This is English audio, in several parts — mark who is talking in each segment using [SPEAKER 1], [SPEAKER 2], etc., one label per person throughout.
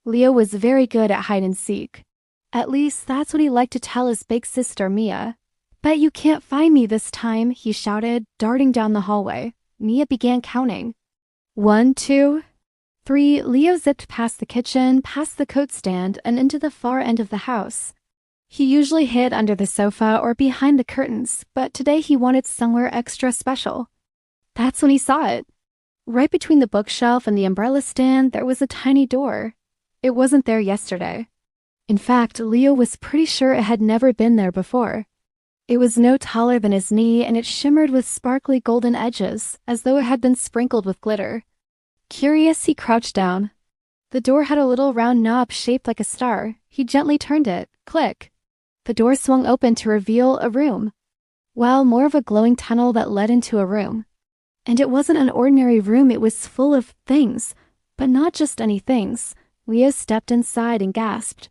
[SPEAKER 1] Leo was very good at hide and seek. At least that's what he liked to tell his big sister Mia. "Bet you can't find me this time," he shouted, darting down the hallway. Mia began counting. 1, 2, 3. Leo zipped past the kitchen, past the coat stand, and into the far end of the house. He usually hid under the sofa or behind the curtains, but today he wanted somewhere extra special. That's when he saw it. Right between the bookshelf and the umbrella stand, there was a tiny door. It wasn't there yesterday. In fact, Leo was pretty sure it had never been there before. It was no taller than his knee, and it shimmered with sparkly golden edges, as though it had been sprinkled with glitter. Curious, he crouched down. The door had a little round knob shaped like a star. He gently turned it. Click. The door swung open to reveal a room. Well, more of a glowing tunnel that led into a room. And it wasn't an ordinary room, it was full of things. But not just any things. Leo stepped inside and gasped.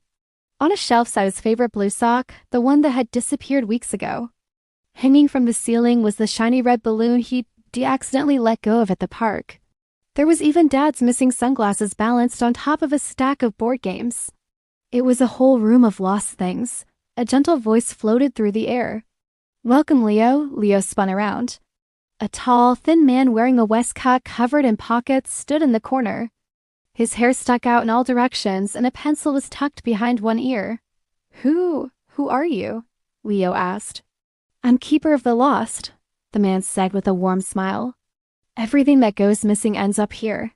[SPEAKER 1] On a shelf sat his favorite blue sock, the one that had disappeared weeks ago. Hanging from the ceiling was the shiny red balloon he'd accidentally let go of at the park. There was even Dad's missing sunglasses balanced on top of a stack of board games. It was a whole room of lost things. A gentle voice floated through the air. "Welcome, Leo." Leo spun around. A tall, thin man wearing a waistcoat covered in pockets stood in the corner. His hair stuck out in all directions, and a pencil was tucked behind one ear. Who are you?" Leo asked. "I'm Keeper of the Lost," the man said with a warm smile. "Everything that goes missing ends up here.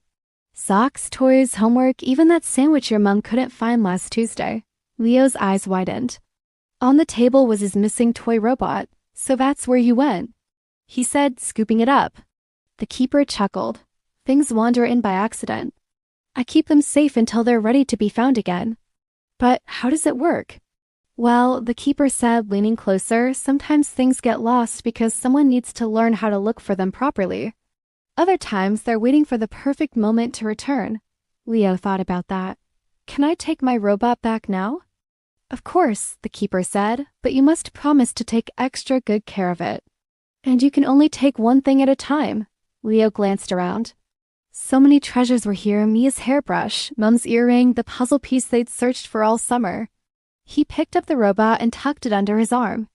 [SPEAKER 1] Socks, toys, homework, even that sandwich your mom couldn't find last Tuesday." Leo's eyes widened. On the table was his missing toy robot. "So that's where you went," he said, scooping it up. The keeper chuckled. "Things wander in by accident. I keep them safe until they're ready to be found again." "But how does it work?" "Well," the keeper said, leaning closer, "sometimes things get lost because someone needs to learn how to look for them properly. Other times, they're waiting for the perfect moment to return." Leo thought about that. "Can I take my robot back now?" "Of course," the keeper said, "but you must promise to take extra good care of it. And you can only take one thing at a time." Leo glanced around. So many treasures were here: Mia's hairbrush, Mum's earring, the puzzle piece they'd searched for all summer. He picked up the robot and tucked it under his arm.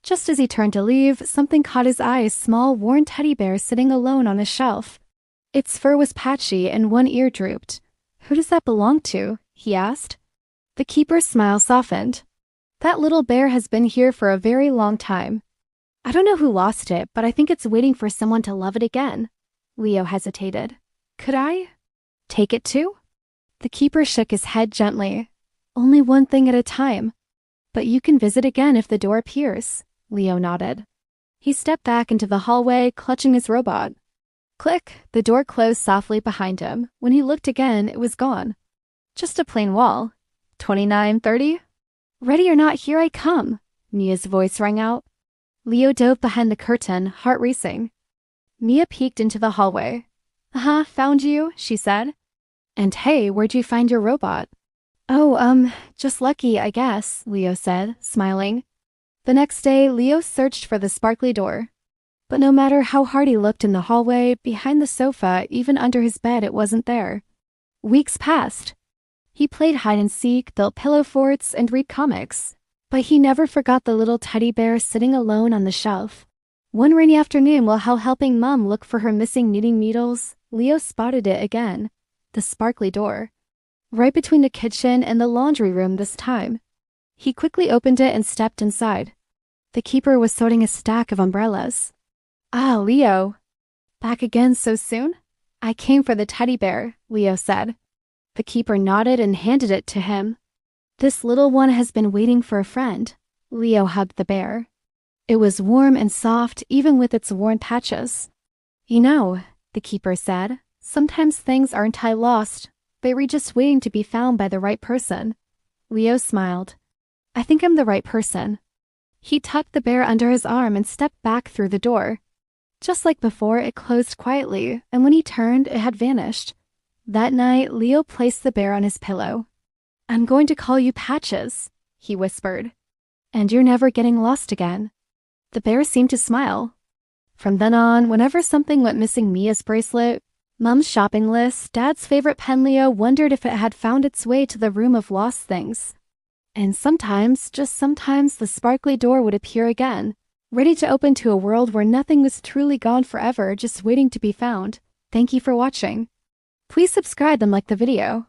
[SPEAKER 1] Just as he turned to leave, something caught his eye: a small, worn teddy bear sitting alone on a shelf. Its fur was patchy and one ear drooped. "Who does that belong to?" he asked. The keeper's smile softened. "That little bear has been here for a very long time. I don't know who lost it, but I think it's waiting for someone to love it again." Leo hesitated. "Could I take it too?" The keeper shook his head gently. "Only one thing at a time. But you can visit again if the door appears." Leo nodded. He stepped back into the hallway, clutching his robot. Click! The door closed softly behind him. When he looked again, it was gone. Just a plain wall. 2930? "Ready or not, here I come," Mia's voice rang out. Leo dove behind the curtain, heart racing. Mia peeked into the hallway. Found you," she said. "And hey, where'd you find your robot?" "Oh, just lucky, I guess," Leo said, smiling. The next day, Leo searched for the sparkly door. But no matter how hard he looked in the hallway, behind the sofa, even under his bed, it wasn't there. Weeks passed. He played hide and seek, built pillow forts, and read comics. But he never forgot the little teddy bear sitting alone on the shelf. One rainy afternoon, while helping Mum look for her missing knitting needles, Leo spotted it again. The sparkly door. Right between the kitchen and the laundry room this time. He quickly opened it and stepped inside. The keeper was sorting a stack of umbrellas. "Ah, Leo. Back again so soon?" "I came for the teddy bear," Leo said. The keeper nodded and handed it to him. "This little one has been waiting for a friend." Leo hugged the bear. It was warm and soft, even with its worn patches. "You know," the keeper said, "sometimes things aren't lost. They were just waiting to be found by the right person." Leo smiled. "I think I'm the right person." He tucked the bear under his arm and stepped back through the door. Just like before, it closed quietly, and when he turned, it had vanished. That night, Leo placed the bear on his pillow. "I'm going to call you Patches," he whispered. "And you're never getting lost again." The bear seemed to smile. From then on, whenever something went missing, Mia's bracelet, Mom's shopping list, Dad's favorite pen Leo wondered if it had found its way to the room of lost things. And sometimes, just sometimes, the sparkly door would appear again, ready to open to a world where nothing was truly gone forever, just waiting to be found. Thank you for watching. Please subscribe and like the video.